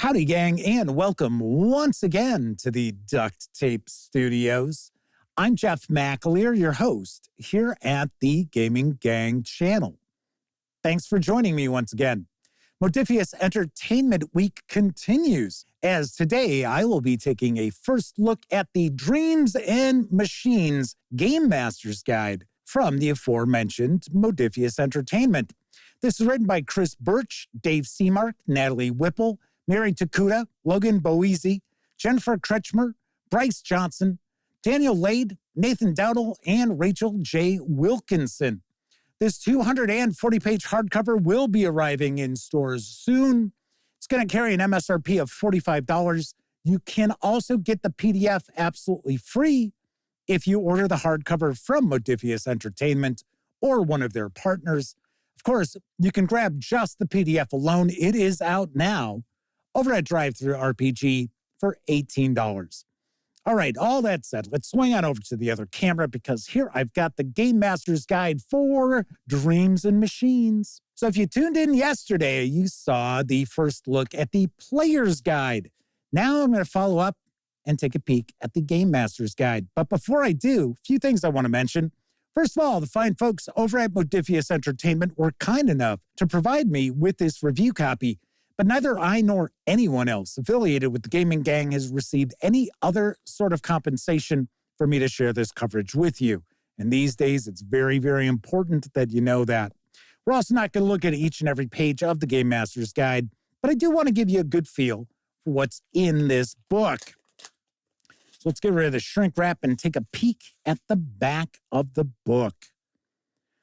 Howdy, gang, and welcome once again to the Duct Tape Studios. I'm Jeff McAleer, your host here at the Gaming Gang channel. Thanks for joining me once again. Modiphius Entertainment Week continues, as today I will be taking a first look at the Dreams and Machines Game Master's Guide from the aforementioned Modiphius Entertainment. This is written by Chris Birch, Dave Seamark, Natalie Whipple, Mary Takuda, Logan Boese, Jennifer Kretschmer, Bryce Johnson, Daniel Lade, Nathan Dowdle, and Rachel J. Wilkinson. This 240-page hardcover will be arriving in stores soon. It's going to carry an MSRP of $45. You can also get the PDF absolutely free if you order the hardcover from Modiphius Entertainment or one of their partners. Of course, you can grab just the PDF alone. It is out now over at DriveThruRPG for $18. All right, all that said, let's swing on over to the other camera because here I've got the Game Master's Guide for Dreams and Machines. So if you tuned in yesterday, you saw the first look at the Player's Guide. Now I'm going to follow up and take a peek at the Game Master's Guide. But before I do, a few things I want to mention. First of all, the fine folks over at Modiphius Entertainment were kind enough to provide me with this review copy. But neither I nor anyone else affiliated with the Gaming Gang has received any other sort of compensation for me to share this coverage with you. And these days, it's very, very important that you know that. We're also not going to look at each and every page of the Game Master's Guide, but I do want to give you a good feel for what's in this book. So let's get rid of the shrink wrap and take a peek at the back of the book.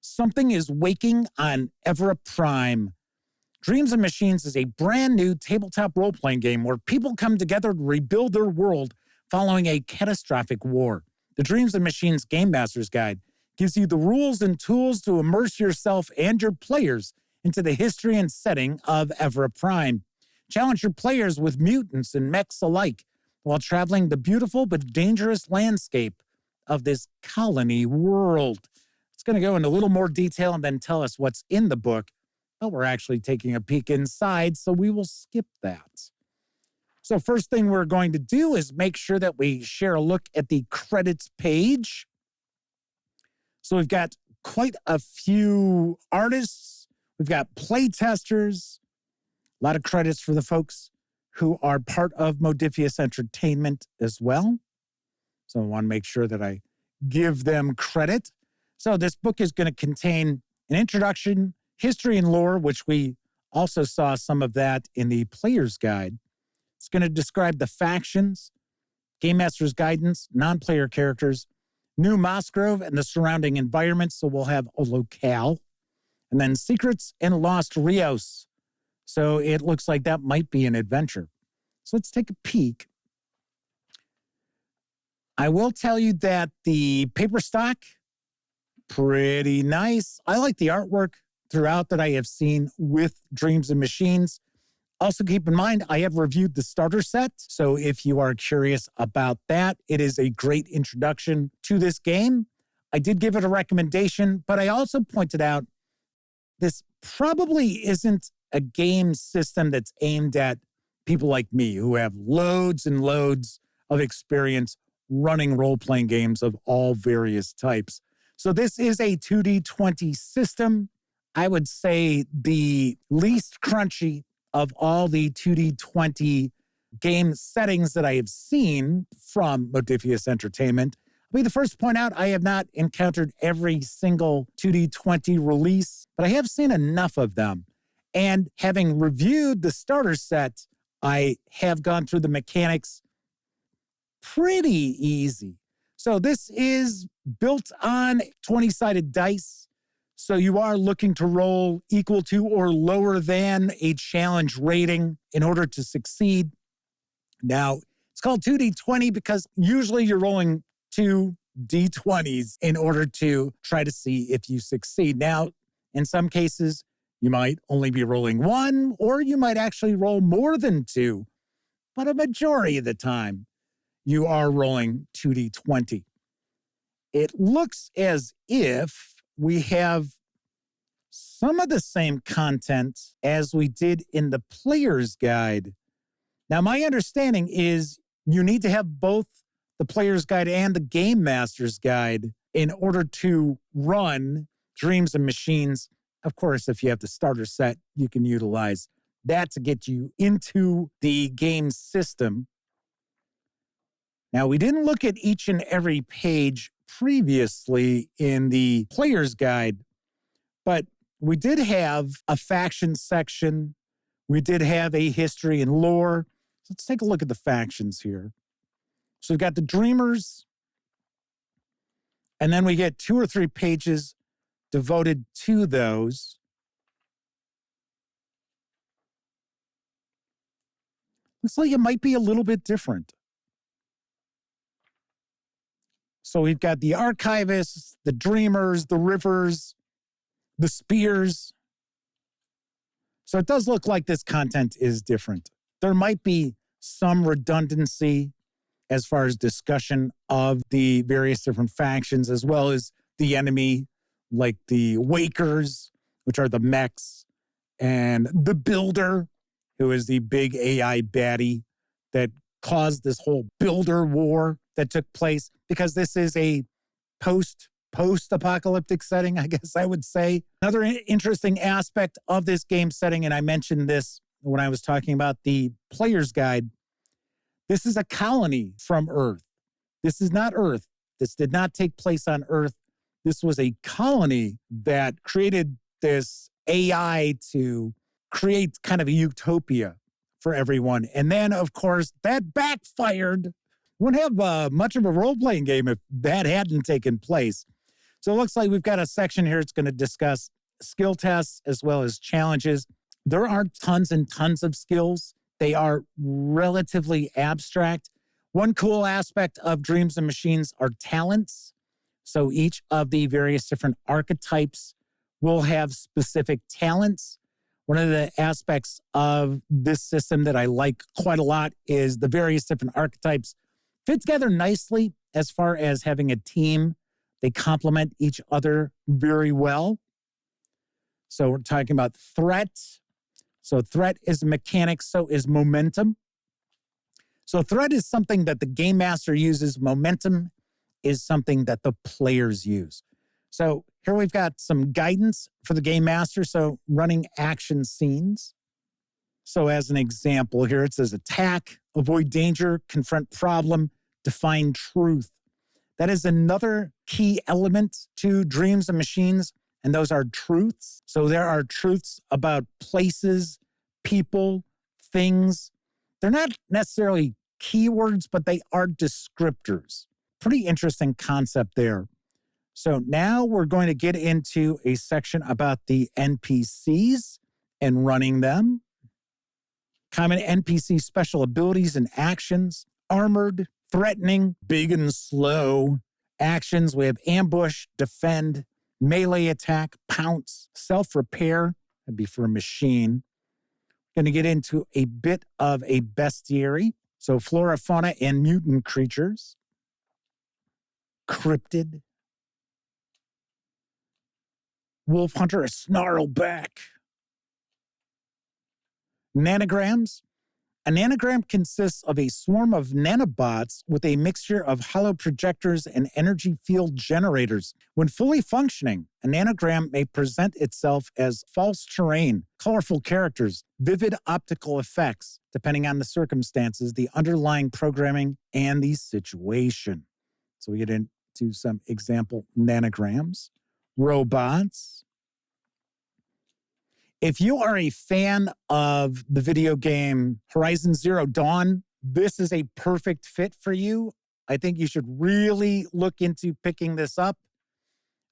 Something is waking on Evra Prime. Dreams and Machines is a brand new tabletop role-playing game where people come together to rebuild their world following a catastrophic war. The Dreams and Machines Game Master's Guide gives you the rules and tools to immerse yourself and your players into the history and setting of Evra Prime. Challenge your players with mutants and mechs alike while traveling the beautiful but dangerous landscape of this colony world. It's going to go into a little more detail and then tell us what's in the book. But we're actually taking a peek inside, so we will skip that. So first thing we're going to do is make sure that we share a look at the credits page. So we've got quite a few artists. We've got play testers. A lot of credits for the folks who are part of Modiphius Entertainment as well. So I want to make sure that I give them credit. So this book is going to contain an introduction, history and lore, which we also saw some of that in the Player's Guide. It's going to describe the factions, Game Master's guidance, non-player characters, New Mosgrove and the surrounding environment, so we'll have a locale, and then secrets and Lost Rios. So it looks like that might be an adventure. So let's take a peek. I will tell you that the paper stock, pretty nice. I like the artwork throughout that I have seen with Dreams and Machines. Also keep in mind, I have reviewed the starter set. So if you are curious about that, it is a great introduction to this game. I did give it a recommendation, but I also pointed out this probably isn't a game system that's aimed at people like me who have loads and loads of experience running role-playing games of all various types. So this is a 2D20 system. I would say the least crunchy of all the 2D20 game settings that I have seen from Modiphius Entertainment. I'll be the first to point out I have not encountered every single 2D20 release, but I have seen enough of them. And having reviewed the starter set, I have gone through the mechanics pretty easy. So this is built on 20-sided dice. So you are looking to roll equal to or lower than a challenge rating in order to succeed. Now, it's called 2D20 because usually you're rolling 2 D20s in order to try to see if you succeed. Now, in some cases, you might only be rolling 1, or you might actually roll more than 2. But a majority of the time, you are rolling 2D20. It looks as if we have some of the same content as we did in the Player's Guide. Now, my understanding is you need to have both the player's guide and the game master's guide in order to run Dreams and Machines. Of course, if you have the starter set, you can utilize that to get you into the game system. Now, we didn't look at each and every page previously in the player's guide, but we did have a faction section. We did have a history and lore. So let's take a look at the factions here. So we've got the Dreamers, and then we get 2 or 3 pages devoted to those. Looks like it might be a little bit different. So we've got the Archivists, the Dreamers, the Rivers, the Spears. So it does look like this content is different. There might be some redundancy as far as discussion of the various different factions, as well as the enemy, like the Wakers, which are the mechs, and the Builder, who is the big AI baddie that caused this whole Builder war that took place, because this is a post-apocalyptic setting, I guess I would say. Another interesting aspect of this game setting, and I mentioned this when I was talking about the player's guide, this is a colony from Earth. This is not Earth. This did not take place on Earth. This was a colony that created this AI to create kind of a utopia for everyone. And then, of course, that backfired. Wouldn't have much of a role-playing game if that hadn't taken place. So it looks like we've got a section here that's going to discuss skill tests as well as challenges. There aren't tons and tons of skills. They are relatively abstract. One cool aspect of Dreams and Machines are talents. So each of the various different archetypes will have specific talents. One of the aspects of this system that I like quite a lot is the various different archetypes fit together nicely as far as having a team. They complement each other very well. So we're talking about threat. So threat is a mechanic, so is momentum. So threat is something that the game master uses. Momentum is something that the players use. So here we've got some guidance for the game master. So running action scenes. So as an example here, it says attack, avoid danger, confront problem, define truth. That is another key element to Dreams and Machines, and those are truths. So there are truths about places, people, things. They're not necessarily keywords, but they are descriptors. Pretty interesting concept there. So now we're going to get into a section about the NPCs and running them. Common NPC special abilities and actions. Armored, threatening, big and slow. Actions, we have ambush, defend, melee attack, pounce, self-repair. That'd be for a machine. Going to get into a bit of a bestiary. So flora, fauna, and mutant creatures. Cryptid. Wolf hunter, a snarlback. Nanograms. A nanogram consists of a swarm of nanobots with a mixture of hollow projectors and energy field generators. When fully functioning, a nanogram may present itself as false terrain, colorful characters, vivid optical effects, depending on the circumstances, the underlying programming, and the situation. So we get into some example nanograms. Robots. If you are a fan of the video game Horizon Zero Dawn, this is a perfect fit for you. I think you should really look into picking this up,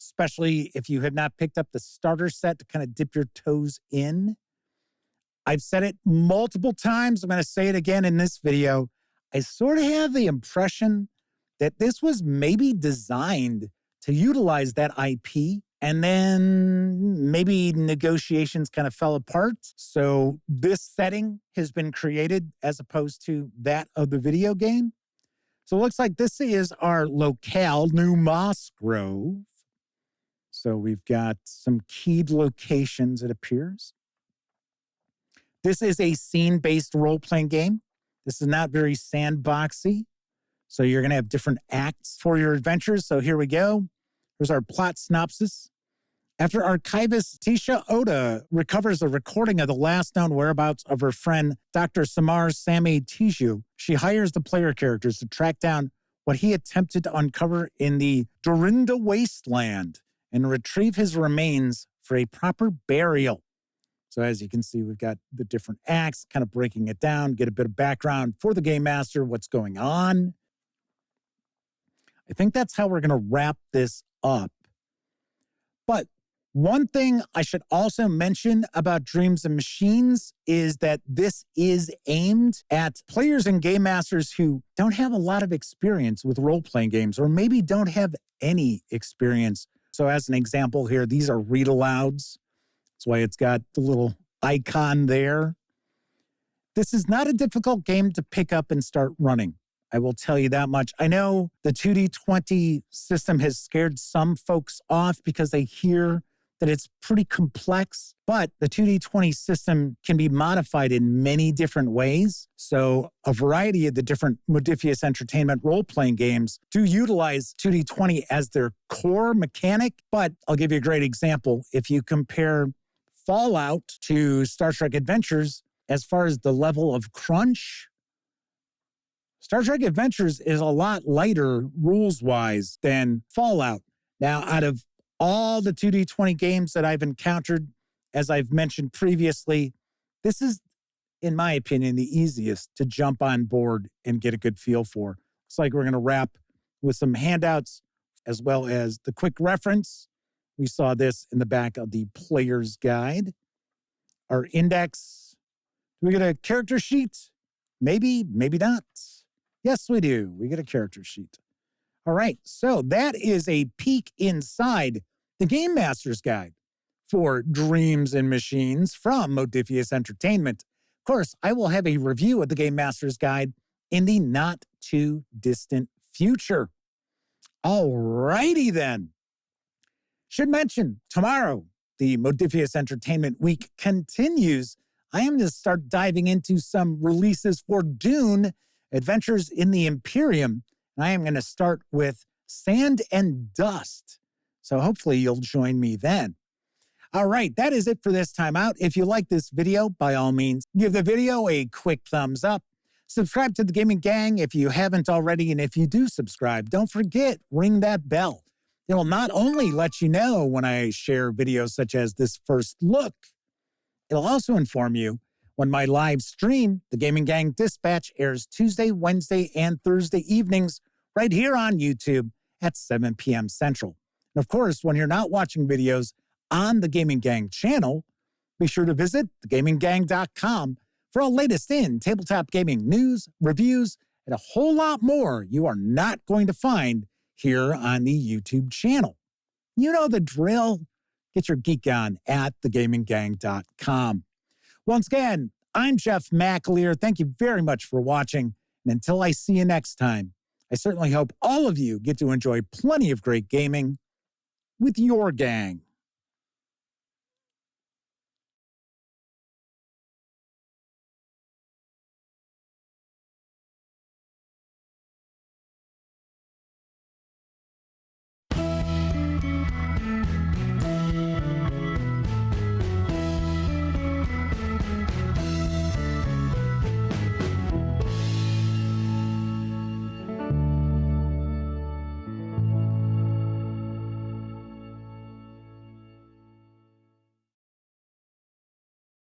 especially if you have not picked up the starter set to kind of dip your toes in. I've said it multiple times. I'm going to say it again in this video. I sort of have the impression that this was maybe designed to utilize that IP, and then maybe negotiations kind of fell apart. So this setting has been created as opposed to that of the video game. So it looks like this is our locale, New Moss Grove. So we've got some keyed locations, it appears. This is a scene-based role-playing game. This is not very sandboxy. So you're going to have different acts for your adventures. So here we go. Here's our plot synopsis. After archivist Tisha Oda recovers a recording of the last known whereabouts of her friend Dr. Samar Sami Tiju, she hires the player characters to track down what he attempted to uncover in the Dorinda wasteland and retrieve his remains for a proper burial. So as you can see, we've got the different acts, kind of breaking it down, get a bit of background for the game master, what's going on. I think that's how we're going to wrap this up. But one thing I should also mention about Dreams and Machines is that this is aimed at players and game masters who don't have a lot of experience with role-playing games, or maybe don't have any experience. So as an example here, these are read-alouds. That's why it's got the little icon there. This is not a difficult game to pick up and start running. I will tell you that much. I know the 2D20 system has scared some folks off because they hear that it's pretty complex, but the 2D20 system can be modified in many different ways. So a variety of the different Modiphius Entertainment role-playing games do utilize 2D20 as their core mechanic, but I'll give you a great example. If you compare Fallout to Star Trek Adventures, as far as the level of crunch, Star Trek Adventures is a lot lighter rules-wise than Fallout. Now, out of all the 2D20 games that I've encountered, as I've mentioned previously, this is, in my opinion, the easiest to jump on board and get a good feel for. Looks like we're going to wrap with some handouts as well as the quick reference. We saw this in the back of the player's guide. Our index. Do we get a character sheet? Maybe, maybe not. Yes, we do. We get a character sheet. All right, so that is a peek inside the Game Master's Guide for Dreams and Machines from Modiphius Entertainment. Of course, I will have a review of the Game Master's Guide in the not-too-distant future. All righty then. Should mention, tomorrow, the Modiphius Entertainment Week continues. I am going to start diving into some releases for Dune, Adventures in the Imperium. I am going to start with Sand and Dust. So hopefully you'll join me then. All right, that is it for this time out. If you like this video, by all means, give the video a quick thumbs up. Subscribe to the Gaming Gang if you haven't already. And if you do subscribe, don't forget, ring that bell. It'll not only let you know when I share videos such as this first look, it'll also inform you when my live stream, the Gaming Gang Dispatch, airs Tuesday, Wednesday, and Thursday evenings right here on YouTube at 7 p.m. Central. And of course, when you're not watching videos on the Gaming Gang channel, be sure to visit thegaminggang.com for all latest in tabletop gaming news, reviews, and a whole lot more you are not going to find here on the YouTube channel. You know the drill. Get your geek on at thegaminggang.com. Once again, I'm Jeff McAleer. Thank you very much for watching. And until I see you next time, I certainly hope all of you get to enjoy plenty of great gaming with your gang.